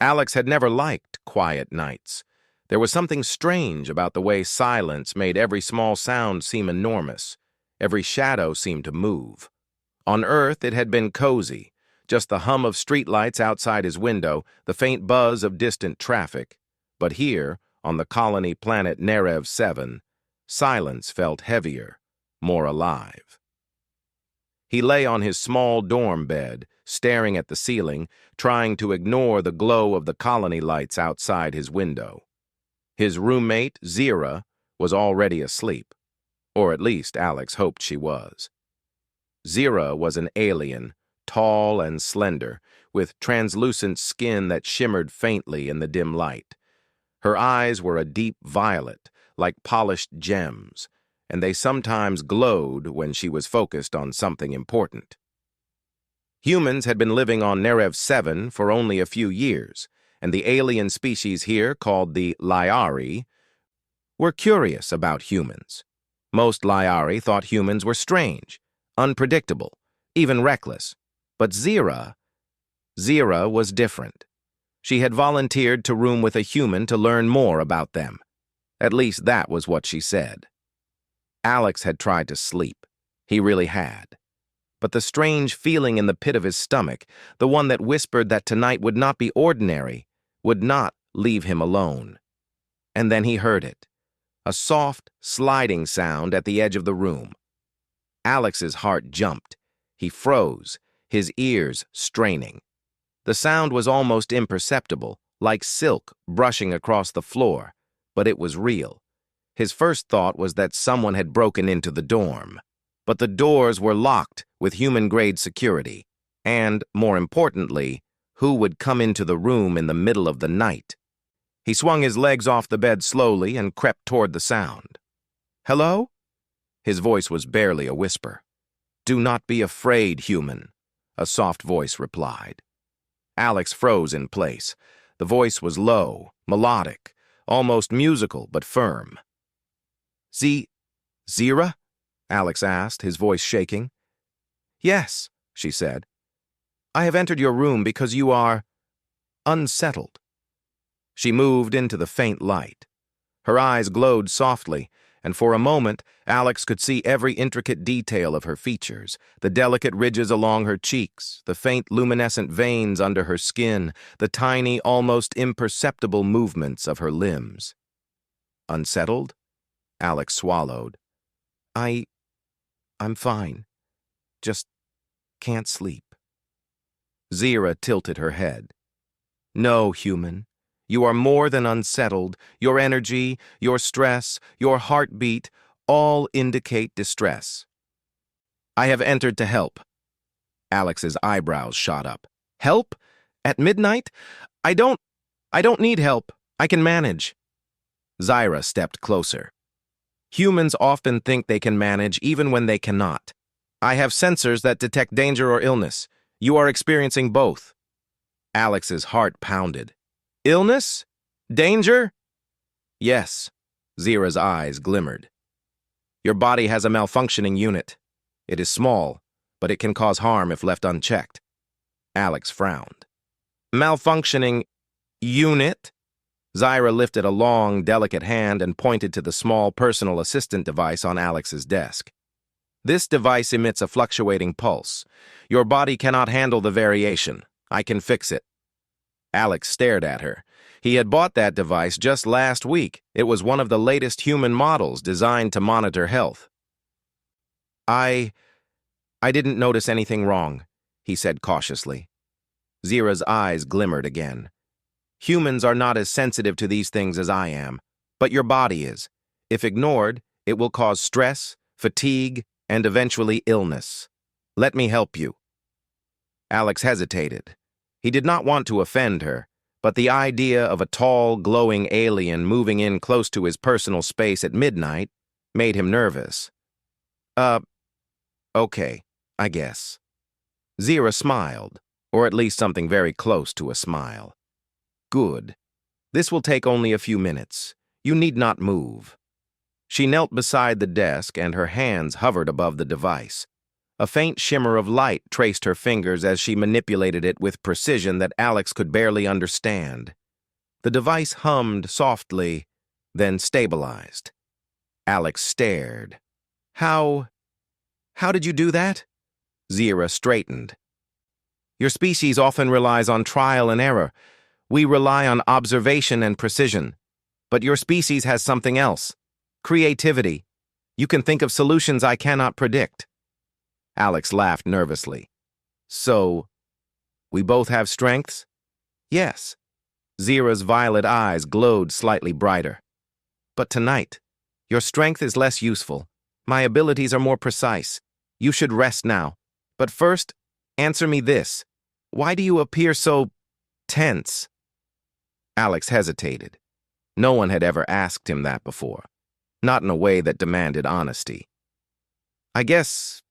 Alex had never liked quiet nights. There was something strange about the way silence made every small sound seem enormous. Every shadow seemed to move. On Earth, it had been cozy, just the hum of streetlights outside his window, the faint buzz of distant traffic. But here, on the colony planet Nerev 7, silence felt heavier, more alive. He lay on his small dorm bed, staring at the ceiling, trying to ignore the glow of the colony lights outside his window. His roommate, Zira, was already asleep, or at least Alex hoped she was. Zira was an alien, tall and slender, with translucent skin that shimmered faintly in the dim light. Her eyes were a deep violet, like polished gems, and they sometimes glowed when she was focused on something important. Humans had been living on Nerev 7 for only a few years, and the alien species here, called the Lyari, were curious about humans. Most Lyari thought humans were strange, unpredictable, even reckless. But Zira was different. She had volunteered to room with a human to learn more about them. At least that was what she said. Alex had tried to sleep. He really had. But the strange feeling in the pit of his stomach, the one that whispered that tonight would not be ordinary, would not leave him alone. And then he heard it, a soft, sliding sound at the edge of the room. Alex's heart jumped. He froze, his ears straining. The sound was almost imperceptible, like silk brushing across the floor, but it was real. His first thought was that someone had broken into the dorm. But the doors were locked with human-grade security, and, more importantly, who would come into the room in the middle of the night? He swung his legs off the bed slowly and crept toward the sound. "Hello?" His voice was barely a whisper. "Do not be afraid, human," a soft voice replied. Alex froze in place. The voice was low, melodic, almost musical but firm. Zira? Alex asked, his voice shaking. "Yes," she said. "I have entered your room because you are unsettled." She moved into the faint light. Her eyes glowed softly, and for a moment Alex could see every intricate detail of her features, the delicate ridges along her cheeks, the faint luminescent veins under her skin, the tiny, almost imperceptible movements of her limbs. "Unsettled?" Alex swallowed. I'm fine. Just can't sleep." Zira tilted her head. "No, human. You are more than unsettled. Your energy, your stress, your heartbeat, all indicate distress." "I have entered to help." Alex's eyebrows shot up. "Help? At midnight? I don't need help. I can manage." Zira stepped closer. "Humans often think they can manage even when they cannot. I have sensors that detect danger or illness. You are experiencing both." Alex's heart pounded. "Illness? Danger?" "Yes." Zira's eyes glimmered. "Your body has a malfunctioning unit. It is small, but it can cause harm if left unchecked." Alex frowned. "Malfunctioning unit?" Zira lifted a long, delicate hand and pointed to the small personal assistant device on Alex's desk. "This device emits a fluctuating pulse. Your body cannot handle the variation. I can fix it." Alex stared at her. He had bought that device just last week. It was one of the latest human models designed to monitor health. I didn't notice anything wrong," he said cautiously. Zira's eyes glimmered again. "Humans are not as sensitive to these things as I am, but your body is. If ignored, it will cause stress, fatigue, and eventually illness. Let me help you." Alex hesitated. He did not want to offend her, but the idea of a tall, glowing alien moving in close to his personal space at midnight made him nervous. Okay, I guess." Zira smiled, or at least something very close to a smile. "Good. This will take only a few minutes. You need not move." She knelt beside the desk and her hands hovered above the device. A faint shimmer of light traced her fingers as she manipulated it with precision that Alex could barely understand. The device hummed softly, then stabilized. Alex stared. How did you do that? Zira straightened. Your species often relies on trial and error. We rely on observation and precision. But your species has something else. Creativity. You can think of solutions I cannot predict. Alex laughed nervously. So, we both have strengths? Yes. Zira's violet eyes glowed slightly brighter. But tonight, your strength is less useful. My abilities are more precise. You should rest now. But first, answer me this. Why do you appear so tense? Alex hesitated. No one had ever asked him that before. Not in a way that demanded honesty. I guess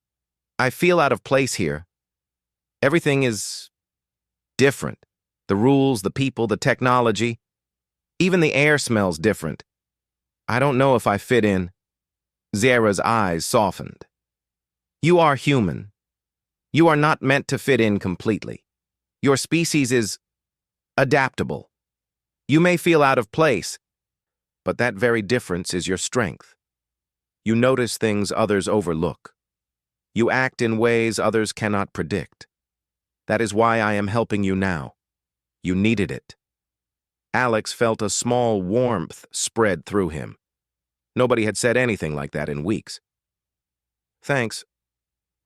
I feel out of place here. Everything is different. The rules, the people, the technology. Even the air smells different. I don't know if I fit in. Zira's eyes softened. You are human. You are not meant to fit in completely. Your species is adaptable. You may feel out of place, but that very difference is your strength. You notice things others overlook. You act in ways others cannot predict. That is why I am helping you now. You needed it. Alex felt a small warmth spread through him. Nobody had said anything like that in weeks. Thanks,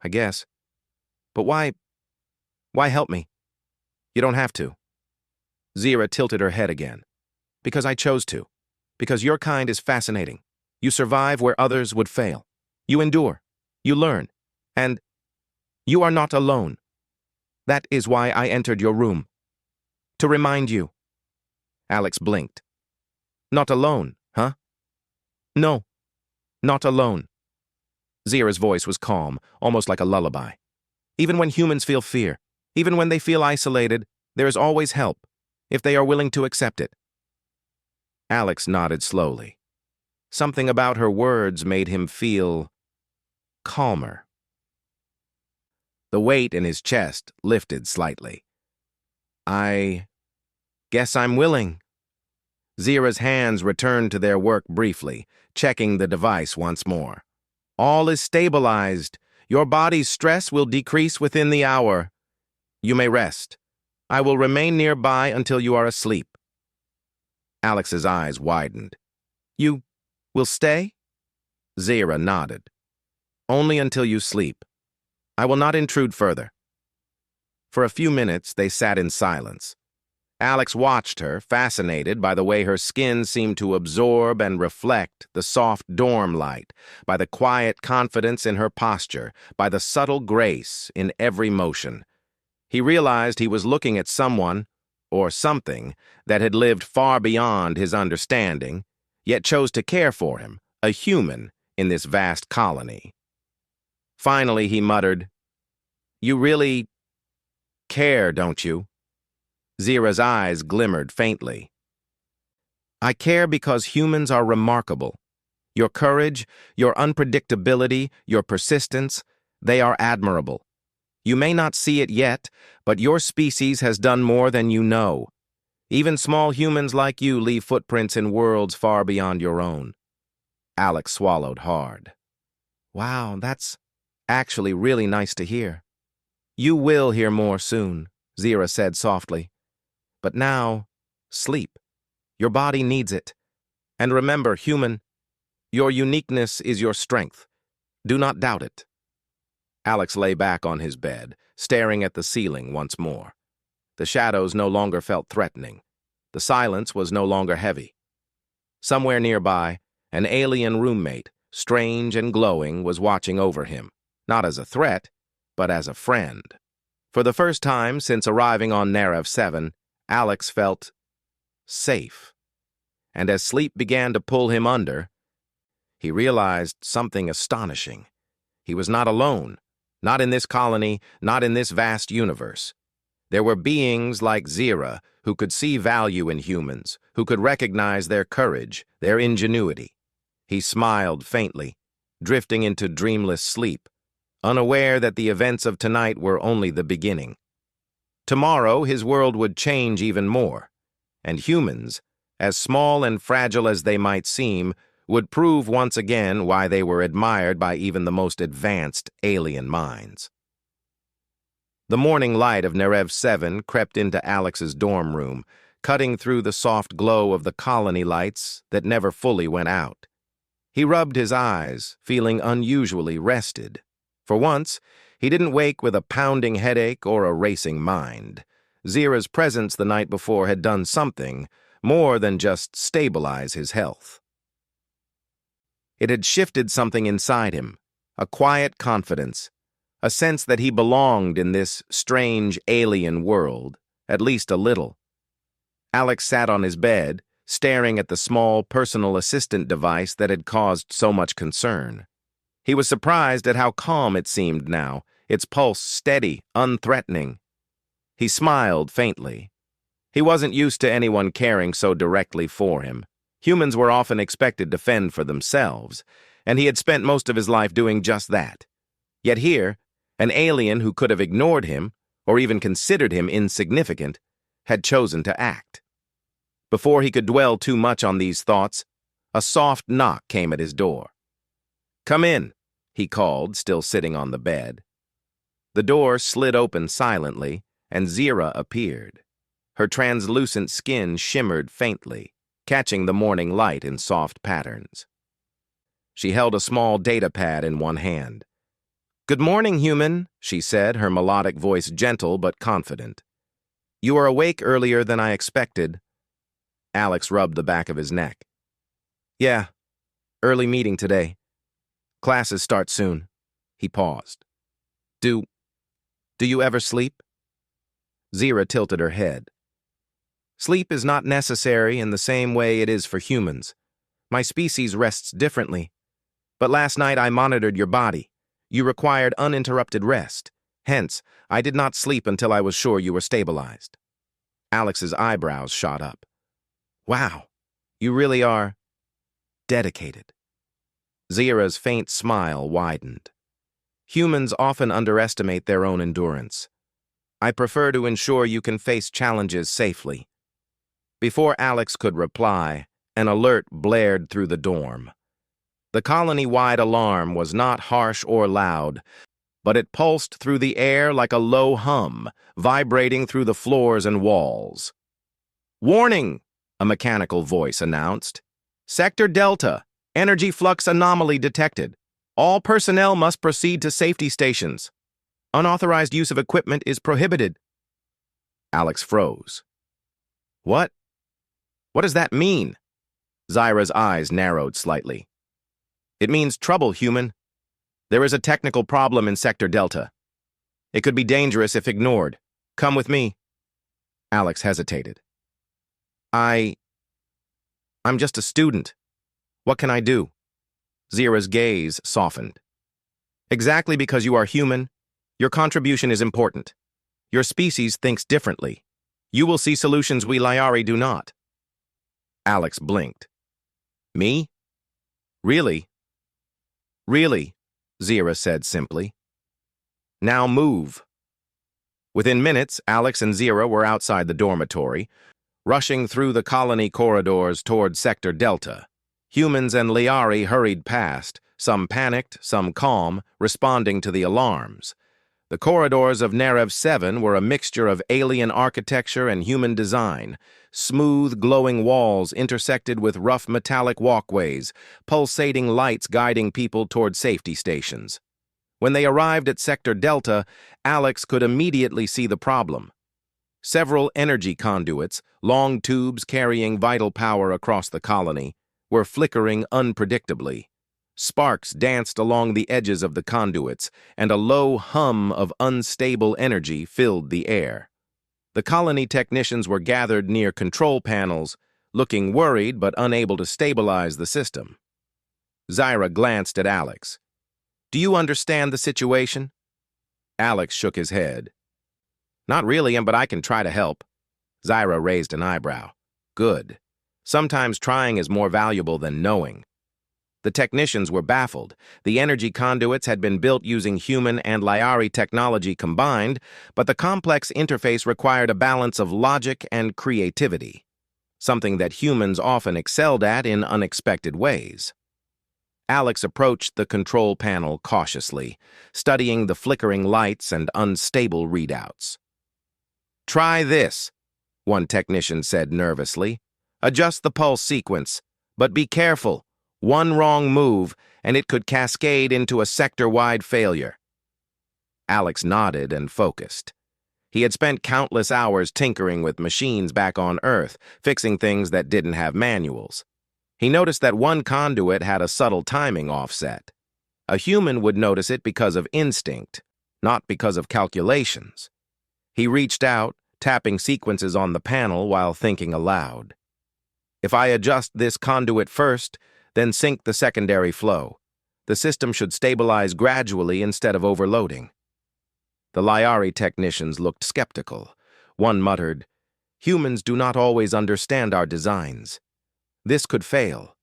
I guess. But why help me? You don't have to. Zira tilted her head again. Because I chose to. Because your kind is fascinating. You survive where others would fail. You endure. You learn. And you are not alone. That is why I entered your room. To remind you. Alex blinked. Not alone, huh? No, not alone. Zira's voice was calm, almost like a lullaby. Even when humans feel fear, even when they feel isolated, there is always help, if they are willing to accept it. Alex nodded slowly. Something about her words made him feel calmer. The weight in his chest lifted slightly. I guess I'm willing. Zira's hands returned to their work briefly, checking the device once more. All is stabilized. Your body's stress will decrease within the hour. You may rest. I will remain nearby until you are asleep. Alex's eyes widened. You will stay? Zira nodded. Only until you sleep. I will not intrude further. For a few minutes, they sat in silence. Alex watched her, fascinated by the way her skin seemed to absorb and reflect the soft dorm light, by the quiet confidence in her posture, by the subtle grace in every motion. He realized he was looking at someone, or something, that had lived far beyond his understanding, yet chose to care for him, a human, in this vast colony. Finally, he muttered, You really care, don't you? Zira's eyes glimmered faintly. I care because humans are remarkable. Your courage, your unpredictability, your persistence, they are admirable. You may not see it yet, but your species has done more than you know. Even small humans like you leave footprints in worlds far beyond your own. Alex swallowed hard. Wow, that's actually really nice to hear. You will hear more soon, Zira said softly. But now, sleep. Your body needs it. And remember, human, your uniqueness is your strength. Do not doubt it. Alex lay back on his bed, staring at the ceiling once more. The shadows no longer felt threatening. The silence was no longer heavy. Somewhere nearby, an alien roommate, strange and glowing, was watching over him, not as a threat, but as a friend. For the first time since arriving on Narev 7, Alex felt safe. And as sleep began to pull him under, he realized something astonishing. He was not alone, not in this colony, not in this vast universe. There were beings like Zira who could see value in humans, who could recognize their courage, their ingenuity. He smiled faintly, drifting into dreamless sleep, unaware that the events of tonight were only the beginning. Tomorrow, his world would change even more, and humans, as small and fragile as they might seem, would prove once again why they were admired by even the most advanced alien minds. The morning light of Narev 7 crept into Alex's dorm room, cutting through the soft glow of the colony lights that never fully went out. He rubbed his eyes, feeling unusually rested. For once, he didn't wake with a pounding headache or a racing mind. Zira's presence the night before had done something more than just stabilize his health. It had shifted something inside him, a quiet confidence, a sense that he belonged in this strange alien world, at least a little. Alex sat on his bed, staring at the small personal assistant device that had caused so much concern. He was surprised at how calm it seemed now, its pulse steady, unthreatening. He smiled faintly. He wasn't used to anyone caring so directly for him. Humans were often expected to fend for themselves, and he had spent most of his life doing just that. Yet here, an alien who could have ignored him, or even considered him insignificant, had chosen to act. Before he could dwell too much on these thoughts, a soft knock came at his door. "Come in," he called, still sitting on the bed. The door slid open silently, and Zira appeared. Her translucent skin shimmered faintly, catching the morning light in soft patterns. She held a small data pad in one hand. "Good morning, human," she said, her melodic voice gentle but confident. "You are awake earlier than I expected." Alex rubbed the back of his neck. "Yeah, early meeting today. Classes start soon." He paused. Do you ever sleep?" Zira tilted her head. "Sleep is not necessary in the same way it is for humans. My species rests differently. But last night I monitored your body. You required uninterrupted rest. Hence, I did not sleep until I was sure you were stabilized." Alex's eyebrows shot up. "Wow, you really are dedicated." Zira's faint smile widened. "Humans often underestimate their own endurance. I prefer to ensure you can face challenges safely." Before Alex could reply, an alert blared through the dorm. The colony-wide alarm was not harsh or loud, but it pulsed through the air like a low hum, vibrating through the floors and walls. "Warning!" a mechanical voice announced. "Sector Delta, energy flux anomaly detected. All personnel must proceed to safety stations. Unauthorized use of equipment is prohibited." Alex froze. What does that mean?" Zira's eyes narrowed slightly. "It means trouble, human. There is a technical problem in Sector Delta. It could be dangerous if ignored. Come with me." Alex hesitated. I'm just a student. What can I do?" Zira's gaze softened. "Exactly because you are human, your contribution is important. Your species thinks differently. You will see solutions we Lyari do not." Alex blinked. "Me? Really?" "Really," Zira said simply. "Now move." Within minutes, Alex and Zira were outside the dormitory, rushing through the colony corridors toward Sector Delta. Humans and Lyari hurried past, some panicked, some calm, responding to the alarms. The corridors of Narev 7 were a mixture of alien architecture and human design, smooth, glowing walls intersected with rough metallic walkways, pulsating lights guiding people toward safety stations. When they arrived at Sector Delta, Alex could immediately see the problem. Several energy conduits, long tubes carrying vital power across the colony, were flickering unpredictably. Sparks danced along the edges of the conduits, and a low hum of unstable energy filled the air. The colony technicians were gathered near control panels, looking worried but unable to stabilize the system. Zira glanced at Alex. "Do you understand the situation?" Alex shook his head. "Not really, but I can try to help." Zira raised an eyebrow. "Good. Sometimes trying is more valuable than knowing." The technicians were baffled. The energy conduits had been built using human and Lyari technology combined, but the complex interface required a balance of logic and creativity, something that humans often excelled at in unexpected ways. Alex approached the control panel cautiously, studying the flickering lights and unstable readouts. "Try this," one technician said nervously. "Adjust the pulse sequence, but be careful. One wrong move, and it could cascade into a sector-wide failure." Alex nodded and focused. He had spent countless hours tinkering with machines back on Earth, fixing things that didn't have manuals. He noticed that one conduit had a subtle timing offset. A human would notice it because of instinct, not because of calculations. He reached out, tapping sequences on the panel while thinking aloud. "If I adjust this conduit first, then sync the secondary flow, the system should stabilize gradually instead of overloading." The Lyari technicians looked skeptical. One muttered, "Humans do not always understand our designs. This could fail."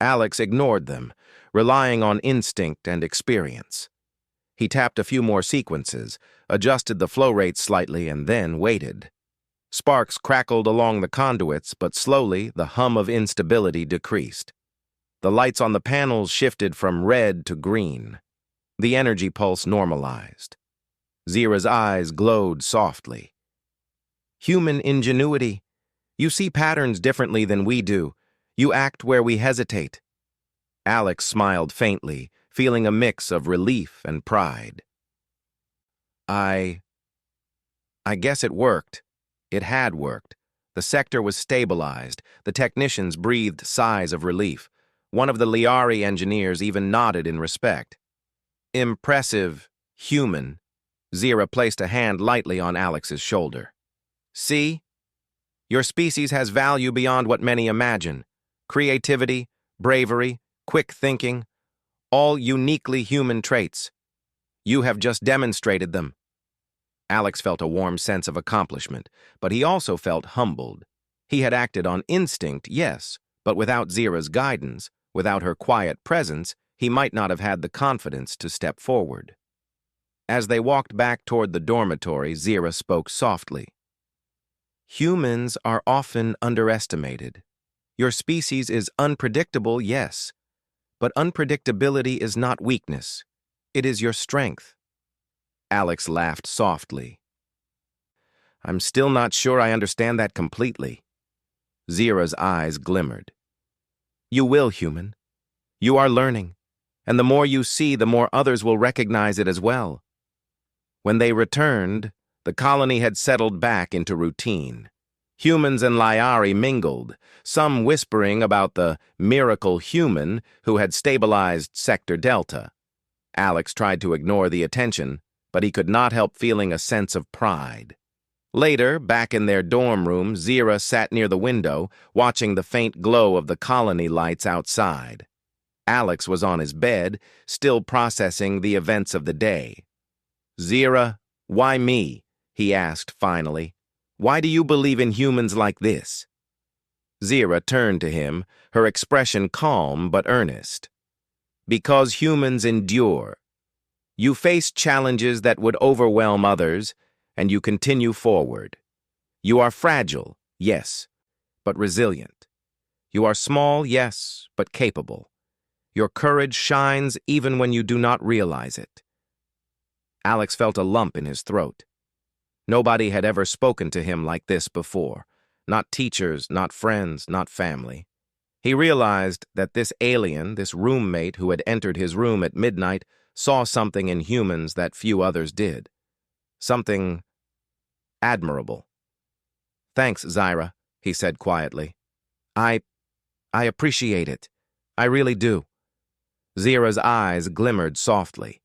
Alex ignored them, relying on instinct and experience. He tapped a few more sequences, adjusted the flow rate slightly, and then waited. Sparks crackled along the conduits, but slowly the hum of instability decreased. The lights on the panels shifted from red to green. The energy pulse normalized. Zira's eyes glowed softly. "Human ingenuity. You see patterns differently than we do. You act where we hesitate." Alex smiled faintly, feeling a mix of relief and pride. I guess it worked. It had worked. The sector was stabilized. The technicians breathed sighs of relief. One of the Lyari engineers even nodded in respect. "Impressive, human." Zira placed a hand lightly on Alex's shoulder. "See? Your species has value beyond what many imagine. Creativity, bravery, quick thinking, all uniquely human traits. You have just demonstrated them." Alex felt a warm sense of accomplishment, but he also felt humbled. He had acted on instinct, yes, but without Zira's guidance, without her quiet presence, he might not have had the confidence to step forward. As they walked back toward the dormitory, Zira spoke softly. "Humans are often underestimated. Your species is unpredictable, yes, but unpredictability is not weakness. It is your strength." Alex laughed softly. "I'm still not sure I understand that completely." Zira's eyes glimmered. "You will, human. You are learning, and the more you see, the more others will recognize it as well." When they returned, the colony had settled back into routine. Humans and Lyari mingled, some whispering about the miracle human who had stabilized Sector Delta. Alex tried to ignore the attention, but he could not help feeling a sense of pride. Later, back in their dorm room, Zira sat near the window, watching the faint glow of the colony lights outside. Alex was on his bed, still processing the events of the day. "Zira, why me?" he asked finally. "Why do you believe in humans like this?" Zira turned to him, her expression calm but earnest. "Because humans endure. You face challenges that would overwhelm others, and you continue forward. You are fragile, yes, but resilient. You are small, yes, but capable. Your courage shines even when you do not realize it." Alex felt a lump in his throat. Nobody had ever spoken to him like this before. Not teachers, not friends, not family. He realized that this alien, this roommate who had entered his room at midnight, saw something in humans that few others did. Something admirable. "Thanks, Zira," he said quietly. I appreciate it. I really do." Zira's eyes glimmered softly.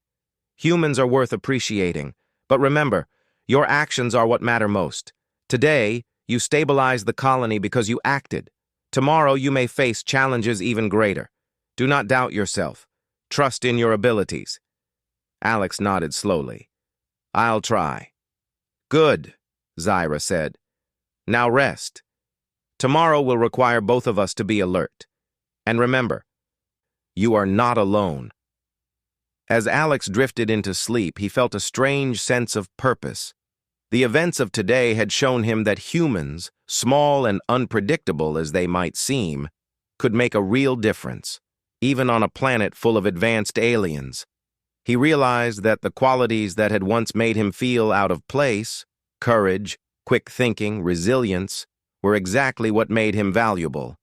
"Humans are worth appreciating, but remember, your actions are what matter most. Today, you stabilized the colony because you acted. Tomorrow, you may face challenges even greater. Do not doubt yourself. Trust in your abilities." Alex nodded slowly. "I'll try." "Good," Zira said. "Now rest. Tomorrow will require both of us to be alert. And remember, You are not alone. As Alex drifted into sleep, he felt a strange sense of purpose. The events of today had shown him that humans, small and unpredictable as they might seem, could make a real difference, even on a planet full of advanced aliens. He realized that the qualities that had once made him feel out of place, courage, quick thinking, resilience, were exactly what made him valuable.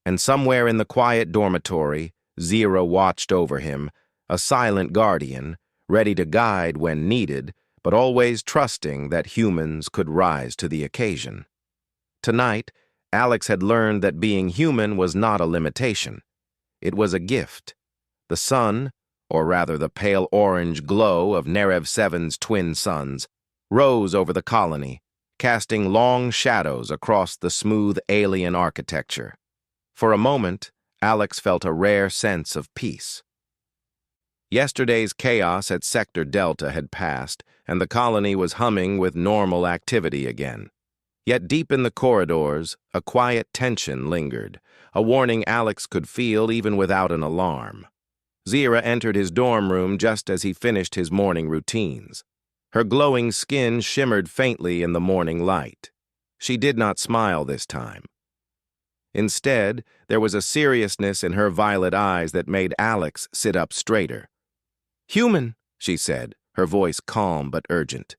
And somewhere in the quiet dormitory, Zira watched over him, a silent guardian, ready to guide when needed, but always trusting that humans could rise to the occasion. Tonight, Alex had learned that being human was not a limitation. It was a gift. The sun, or rather the pale orange glow of Nerev 7's twin suns, rose over the colony, casting long shadows across the smooth alien architecture. For a moment, Alex felt a rare sense of peace. Yesterday's chaos at Sector Delta had passed, and the colony was humming with normal activity again. Yet deep in the corridors, a quiet tension lingered, a warning Alex could feel even without an alarm. Zira entered his dorm room just as he finished his morning routines. Her glowing skin shimmered faintly in the morning light. She did not smile this time. Instead, there was a seriousness in her violet eyes that made Alex sit up straighter. "Human," she said, her voice calm but urgent.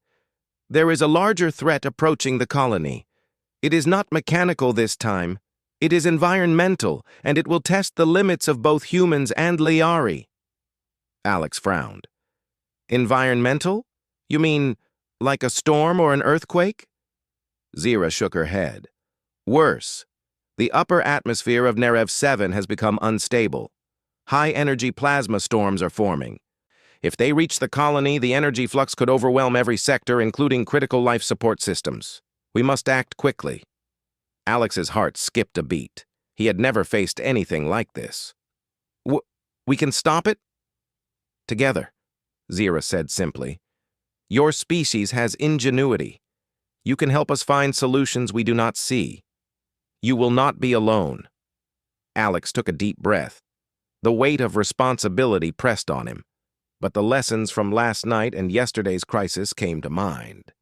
"There is a larger threat approaching the colony. It is not mechanical this time. It is environmental, and it will test the limits of both humans and Liari." Alex frowned. "Environmental? You mean like a storm or an earthquake?" Zira shook her head. "Worse. The upper atmosphere of Nerev 7 has become unstable. High-energy plasma storms are forming. If they reach the colony, the energy flux could overwhelm every sector, including critical life support systems. We must act quickly." Alex's heart skipped a beat. He had never faced anything like this. We can stop it?" "Together," Zira said simply. "Your species has ingenuity. You can help us find solutions we do not see. You will not be alone." Alex took a deep breath. The weight of responsibility pressed on him, but the lessons from last night and yesterday's crisis came to mind.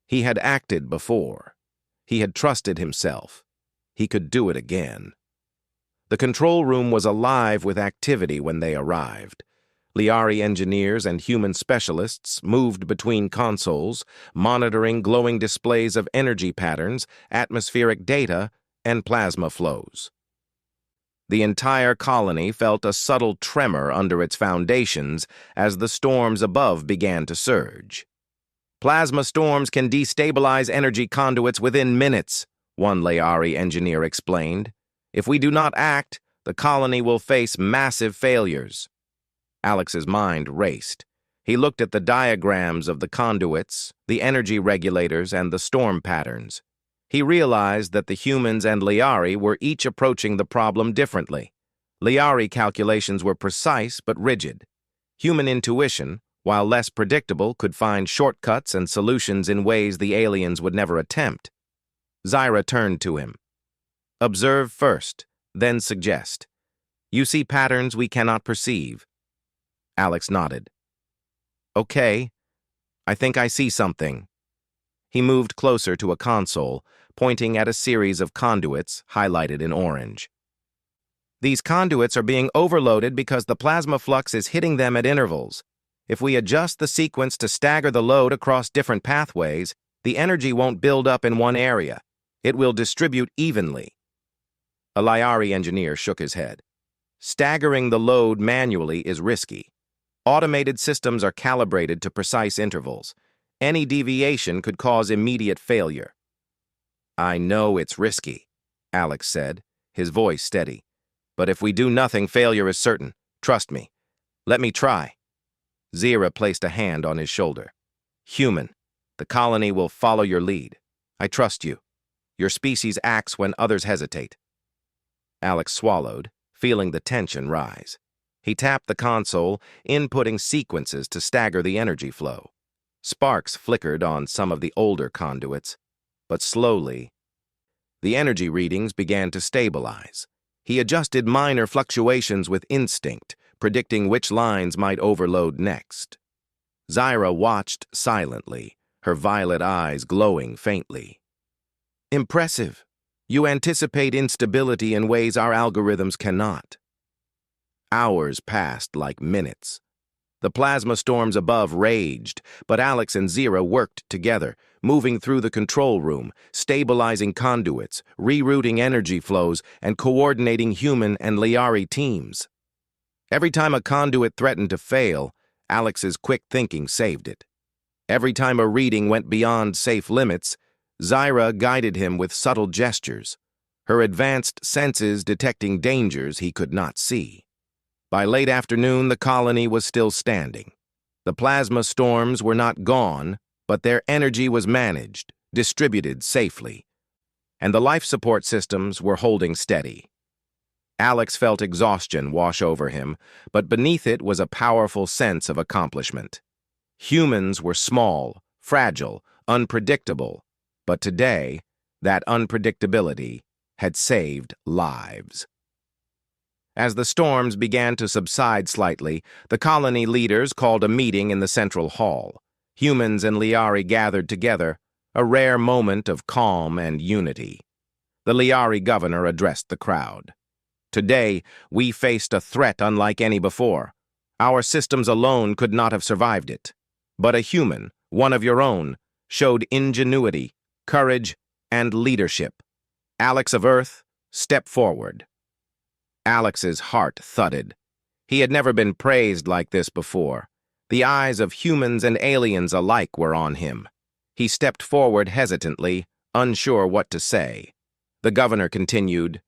He had acted before. He had trusted himself. He could do it again. The control room was alive with activity when they arrived. Liari engineers and human specialists moved between consoles, monitoring glowing displays of energy patterns, atmospheric data, and plasma flows. The entire colony felt a subtle tremor under its foundations as the storms above began to surge. "Plasma storms can destabilize energy conduits within minutes," one Liari engineer explained. "If we do not act, the colony will face massive failures." Alex's mind raced. He looked at the diagrams of the conduits, the energy regulators, and the storm patterns. He realized that the humans and Liari were each approaching the problem differently. Liari calculations were precise but rigid. Human intuition, while less predictable, could find shortcuts and solutions in ways the aliens would never attempt. Zira turned to him. "Observe first, then suggest. You see patterns we cannot perceive." Alex nodded. "Okay, I think I see something." He moved closer to a console, pointing at a series of conduits highlighted in orange. "These conduits are being overloaded because the plasma flux is hitting them at intervals. If we adjust the sequence to stagger the load across different pathways, the energy won't build up in one area. It will distribute evenly." A Liari engineer shook his head. "Staggering the load manually is risky. Automated systems are calibrated to precise intervals. Any deviation could cause immediate failure." "I know it's risky," Alex said, his voice steady. "But if we do nothing, failure is certain. Trust me. Let me try." Zira placed a hand on his shoulder. "Human, the colony will follow your lead. I trust you. Your species acts when others hesitate." Alex swallowed, feeling the tension rise. He tapped the console, inputting sequences to stagger the energy flow. Sparks flickered on some of the older conduits, but slowly, the energy readings began to stabilize. He adjusted minor fluctuations with instinct, predicting which lines might overload next. Zyra watched silently, her violet eyes glowing faintly. Impressive. You anticipate instability in ways our algorithms cannot. Hours passed like minutes. The plasma storms above raged, but Alex and Zyra worked together, moving through the control room, stabilizing conduits, rerouting energy flows, and coordinating human and Liari teams. Every time a conduit threatened to fail, Alex's quick thinking saved it. Every time a reading went beyond safe limits, Zyra guided him with subtle gestures, her advanced senses detecting dangers he could not see. By late afternoon, the colony was still standing. The plasma storms were not gone, but their energy was managed, distributed safely, and the life support systems were holding steady. Alex felt exhaustion wash over him, but beneath it was a powerful sense of accomplishment. Humans were small, fragile, unpredictable, but today, that unpredictability had saved lives. As the storms began to subside slightly, the colony leaders called a meeting in the central hall. Humans and Liari gathered together, a rare moment of calm and unity. The Liari governor addressed the crowd. Today, we faced a threat unlike any before. Our systems alone could not have survived it. But a human, one of your own, showed ingenuity, courage, and leadership. Alex of Earth, step forward. Alex's heart thudded. He had never been praised like this before. The eyes of humans and aliens alike were on him. He stepped forward hesitantly, unsure what to say. The governor continued,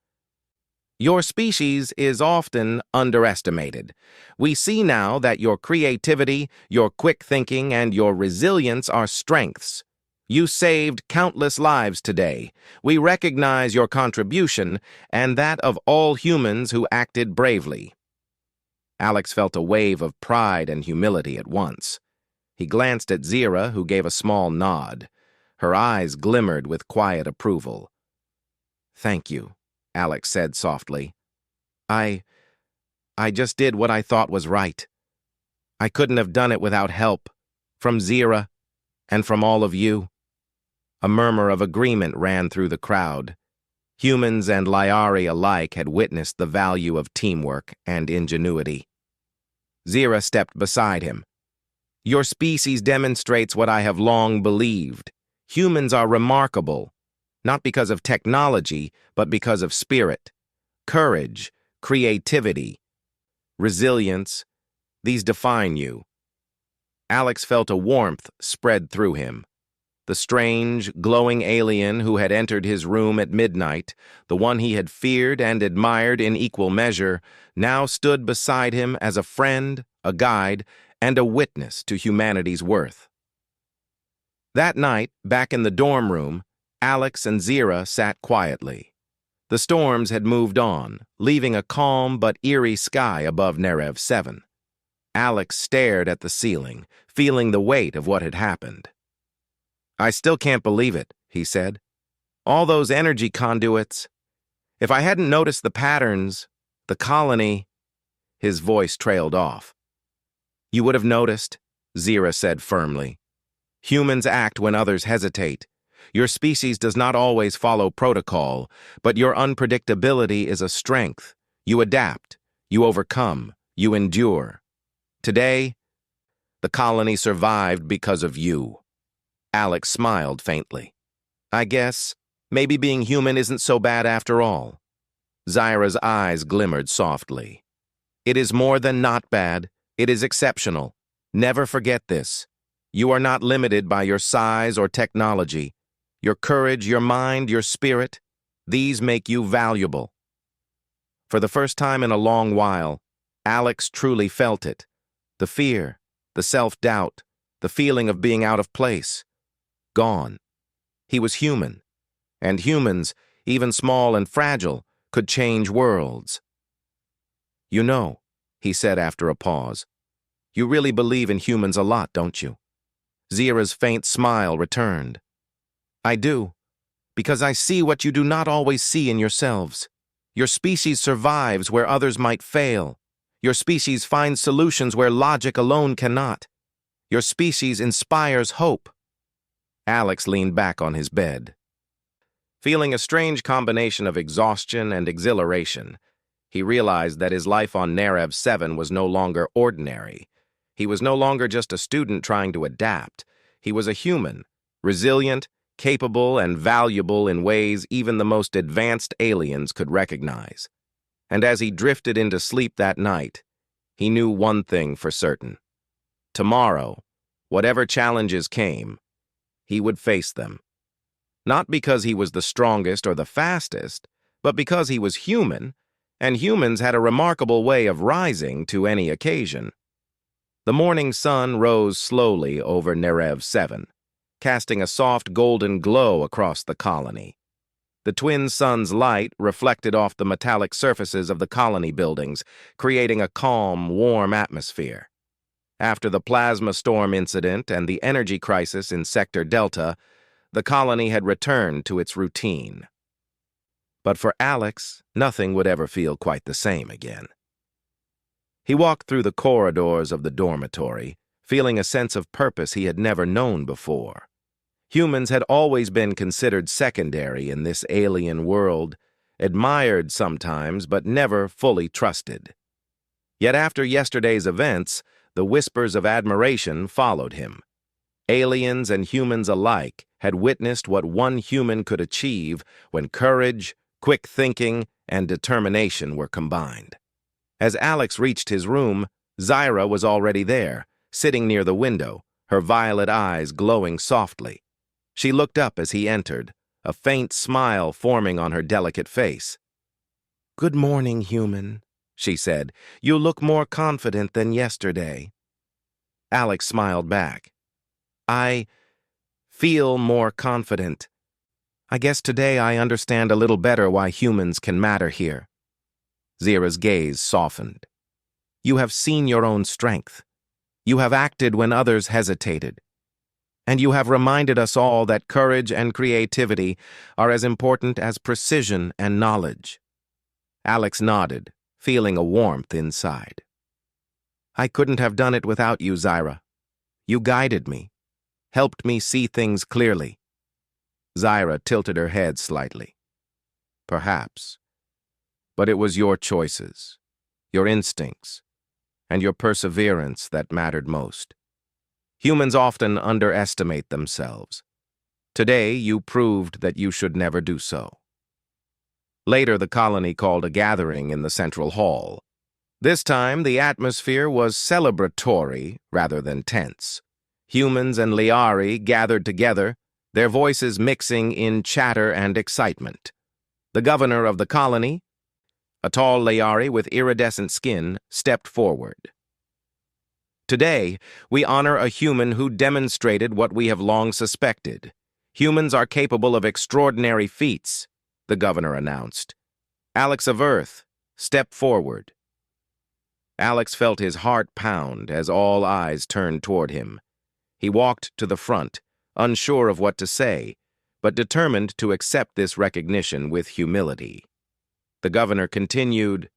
"Your species is often underestimated. We see now that your creativity, your quick thinking, and your resilience are strengths. You saved countless lives today. We recognize your contribution and that of all humans who acted bravely." Alex felt a wave of pride and humility at once. He glanced at Zyra, who gave a small nod. Her eyes glimmered with quiet approval. "Thank you," Alex said softly. I just did what I thought was right. I couldn't have done it without help, from Zyra, and from all of you." A murmur of agreement ran through the crowd. Humans and Liari alike had witnessed the value of teamwork and ingenuity. Zyra stepped beside him. "Your species demonstrates what I have long believed. Humans are remarkable, not because of technology, but because of spirit. Courage, creativity, resilience, these define you." Alex felt a warmth spread through him. The strange, glowing alien who had entered his room at midnight, the one he had feared and admired in equal measure, now stood beside him as a friend, a guide, and a witness to humanity's worth. That night, back in the dorm room, Alex and Zyra sat quietly. The storms had moved on, leaving a calm but eerie sky above Nerev 7. Alex stared at the ceiling, feeling the weight of what had happened. "I still can't believe it," he said. "All those energy conduits. If I hadn't noticed the patterns, the colony—" His voice trailed off. "You would have noticed," Zyra said firmly. "Humans act when others hesitate. Your species does not always follow protocol, but your unpredictability is a strength. You adapt, you overcome, you endure. Today, the colony survived because of you." Alex smiled faintly. "I guess maybe being human isn't so bad after all." Zyra's eyes glimmered softly. "It is more than not bad. It is exceptional. Never forget this. You are not limited by your size or technology. Your courage, your mind, your spirit, these make you valuable." For the first time in a long while, Alex truly felt it. The fear, the self-doubt, the feeling of being out of place. Gone. He was human, and humans, even small and fragile, could change worlds. "You know," he said after a pause, "you really believe in humans a lot, don't you?" Zyra's faint smile returned. "I do, because I see what you do not always see in yourselves. Your species survives where others might fail. Your species finds solutions where logic alone cannot. Your species inspires hope. Alex leaned back on his bed, feeling a strange combination of exhaustion and exhilaration. He realized that his life on Narev 7 was no longer ordinary. He was no longer just a student trying to adapt. He was a human, resilient, capable, and valuable in ways even the most advanced aliens could recognize. And as he drifted into sleep that night, he knew one thing for certain. Tomorrow, whatever challenges came, he would face them. Not because he was the strongest or the fastest, but because he was human, and humans had a remarkable way of rising to any occasion. The morning sun rose slowly over Narev 7, casting a soft golden glow across the colony. The twin suns' light reflected off the metallic surfaces of the colony buildings, creating a calm, warm atmosphere. After the plasma storm incident and the energy crisis in Sector Delta, the colony had returned to its routine. But for Alex, nothing would ever feel quite the same again. He walked through the corridors of the dormitory, feeling a sense of purpose he had never known before. Humans had always been considered secondary in this alien world, admired sometimes, but never fully trusted. Yet after yesterday's events, the whispers of admiration followed him. Aliens and humans alike had witnessed what one human could achieve when courage, quick thinking, and determination were combined. As Alex reached his room, Zyra was already there, sitting near the window, her violet eyes glowing softly. She looked up as he entered, a faint smile forming on her delicate face. "Good morning, human," she said. "You look more confident than yesterday." Alex smiled back. "I feel more confident. I guess today I understand a little better why humans can matter here." Zyra's gaze softened. "You have seen your own strength. You have acted when others hesitated. And you have reminded us all that courage and creativity are as important as precision and knowledge." Alex nodded, feeling a warmth inside. "I couldn't have done it without you, Zyra. You guided me, helped me see things clearly." Zyra tilted her head slightly. "Perhaps. But it was your choices, your instincts, and your perseverance that mattered most. Humans often underestimate themselves. Today, you proved that you should never do so." Later, the colony called a gathering in the central hall. This time, the atmosphere was celebratory rather than tense. Humans and Liari gathered together, their voices mixing in chatter and excitement. The governor of the colony, a tall Liari with iridescent skin, stepped forward. "Today, we honor a human who demonstrated what we have long suspected. Humans are capable of extraordinary feats," the governor announced. "Alex of Earth, step forward." Alex felt his heart pound as all eyes turned toward him. He walked to the front, unsure of what to say, but determined to accept this recognition with humility. The governor continued,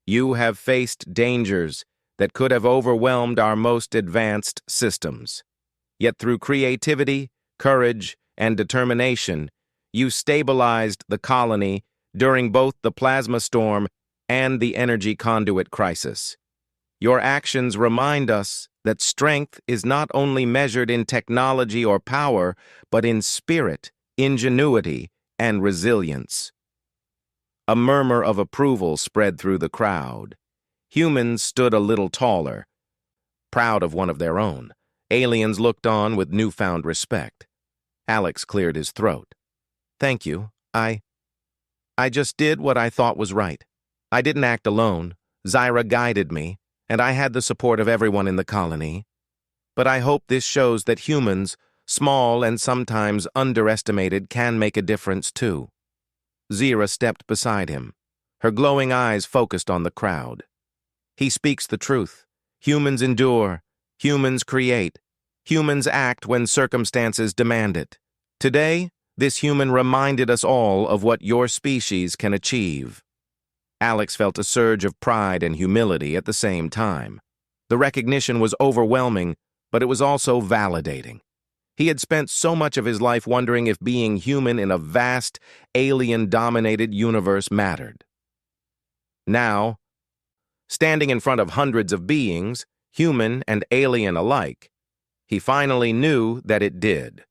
"You have faced dangers that could have overwhelmed our most advanced systems. Yet through creativity, courage, and determination, you stabilized the colony during both the plasma storm and the energy conduit crisis. Your actions remind us that strength is not only measured in technology or power, but in spirit, ingenuity, and resilience." A murmur of approval spread through the crowd. Humans stood a little taller, proud of one of their own. Aliens looked on with newfound respect. Alex cleared his throat. "Thank you. I just did what I thought was right. I didn't act alone. Zyra guided me, and I had the support of everyone in the colony. But I hope this shows that humans, small and sometimes underestimated, can make a difference too." Zyra stepped beside him, her glowing eyes focused on the crowd. "He speaks the truth. Humans endure. Humans create. Humans act when circumstances demand it. Today, this human reminded us all of what your species can achieve." Alex felt a surge of pride and humility at the same time. The recognition was overwhelming, but it was also validating. He had spent so much of his life wondering if being human in a vast, alien-dominated universe mattered. Now, standing in front of hundreds of beings, human and alien alike, he finally knew that it did.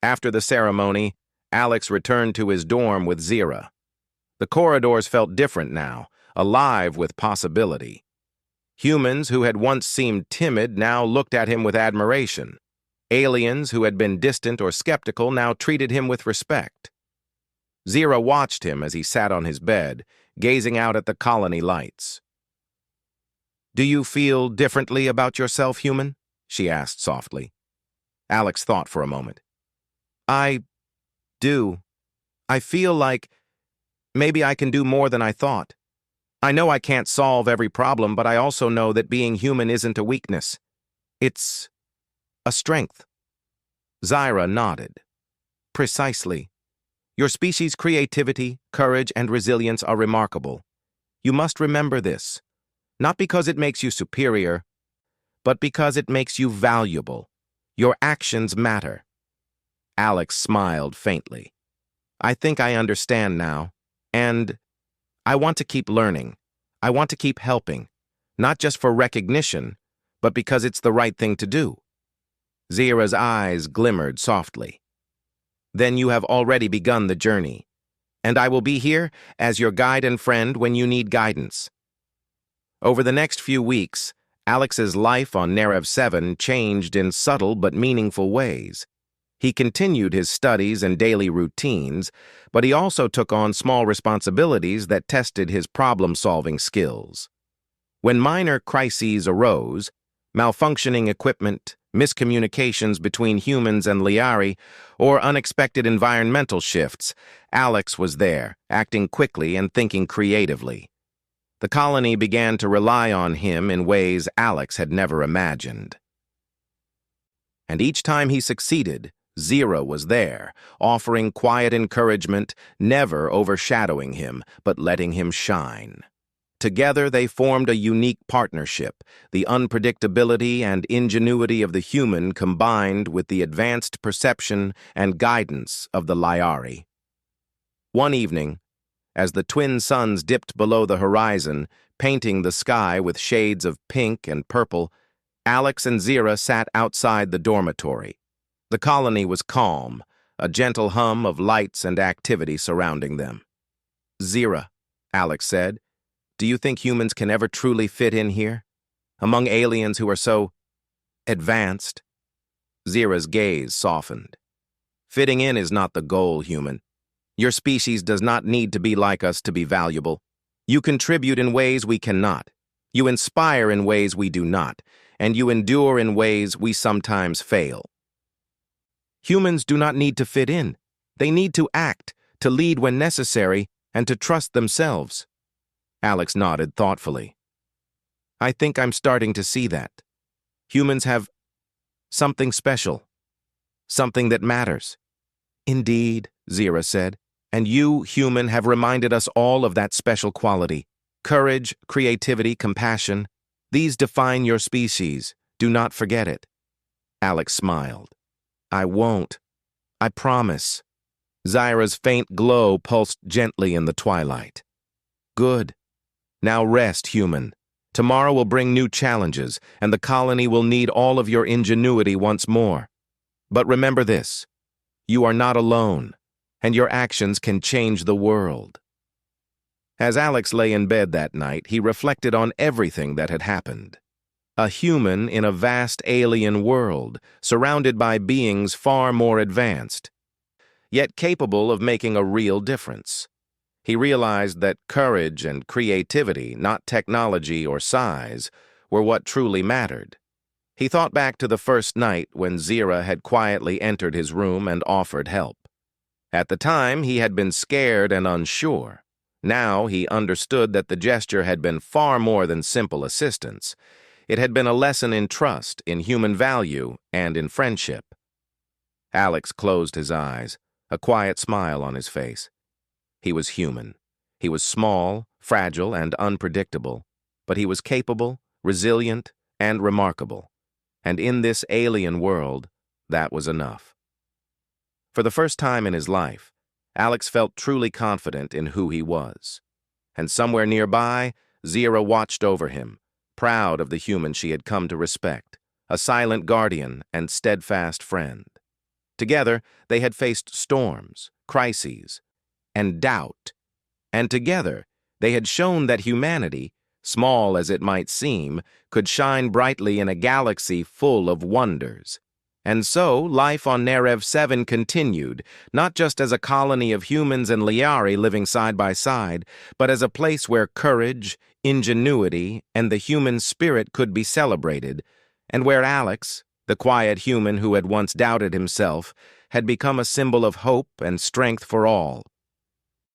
After the ceremony, Alex returned to his dorm with Zira. The corridors felt different now, alive with possibility. Humans who had once seemed timid now looked at him with admiration. Aliens who had been distant or skeptical now treated him with respect. Zira watched him as he sat on his bed, gazing out at the colony lights. "Do you feel differently about yourself, human?" she asked softly. Alex thought for a moment. "I do. I feel like maybe I can do more than I thought. I know I can't solve every problem, but I also know that being human isn't a weakness. It's a strength." Zira nodded. "Precisely. Your species' creativity, courage, and resilience are remarkable. You must remember this, not because it makes you superior, but because it makes you valuable. Your actions matter." Alex smiled faintly. "I think I understand now, and I want to keep learning. I want to keep helping, not just for recognition, but because it's the right thing to do." Zira's eyes glimmered softly. "Then you have already begun the journey, and I will be here as your guide and friend when you need guidance." Over the next few weeks, Alex's life on Narev 7 changed in subtle but meaningful ways. He continued his studies and daily routines, but he also took on small responsibilities that tested his problem-solving skills. When minor crises arose, malfunctioning equipment, miscommunications between humans and Liari, or unexpected environmental shifts, Alex was there, acting quickly and thinking creatively. The colony began to rely on him in ways Alex had never imagined. And each time he succeeded, Zira was there, offering quiet encouragement, never overshadowing him, but letting him shine. Together they formed a unique partnership, the unpredictability and ingenuity of the human combined with the advanced perception and guidance of the Liari. One evening, as the twin suns dipped below the horizon, painting the sky with shades of pink and purple, Alex and Zira sat outside the dormitory. The colony was calm, a gentle hum of lights and activity surrounding them. "Zira," Alex said, "do you think humans can ever truly fit in here? Among aliens who are so advanced?" Zira's gaze softened. "Fitting in is not the goal, human. Your species does not need to be like us to be valuable. You contribute in ways we cannot. You inspire in ways we do not, and you endure in ways we sometimes fail. Humans do not need to fit in. They need to act, to lead when necessary, and to trust themselves." Alex nodded thoughtfully. "I think I'm starting to see that. Humans have something special, something that matters." "Indeed," Zira said, "and you, human, have reminded us all of that special quality. Courage, creativity, compassion. These define your species. Do not forget it." Alex smiled. "I won't. I promise." Zira's faint glow pulsed gently in the twilight. "Good. Now rest, human. Tomorrow will bring new challenges, and the colony will need all of your ingenuity once more. But remember this: you are not alone, and your actions can change the world." As Alex lay in bed that night, he reflected on everything that had happened. A human in a vast alien world, surrounded by beings far more advanced, yet capable of making a real difference. He realized that courage and creativity, not technology or size, were what truly mattered. He thought back to the first night when Zira had quietly entered his room and offered help. At the time, he had been scared and unsure. Now he understood that the gesture had been far more than simple assistance. It had been a lesson in trust, in human value, and in friendship. Alex closed his eyes, a quiet smile on his face. He was human. He was small, fragile and unpredictable, but he was capable, resilient, and remarkable. And in this alien world, that was enough. For the first time in his life, Alex felt truly confident in who he was. And somewhere nearby, Zira watched over him, proud of the human she had come to respect, a silent guardian and steadfast friend. Together, they had faced storms, crises, and doubt. And together, they had shown that humanity, small as it might seem, could shine brightly in a galaxy full of wonders. And so, life on Nerev 7 continued, not just as a colony of humans and Liari living side by side, but as a place where courage, ingenuity, and the human spirit could be celebrated, and where Alex, the quiet human who had once doubted himself, had become a symbol of hope and strength for all,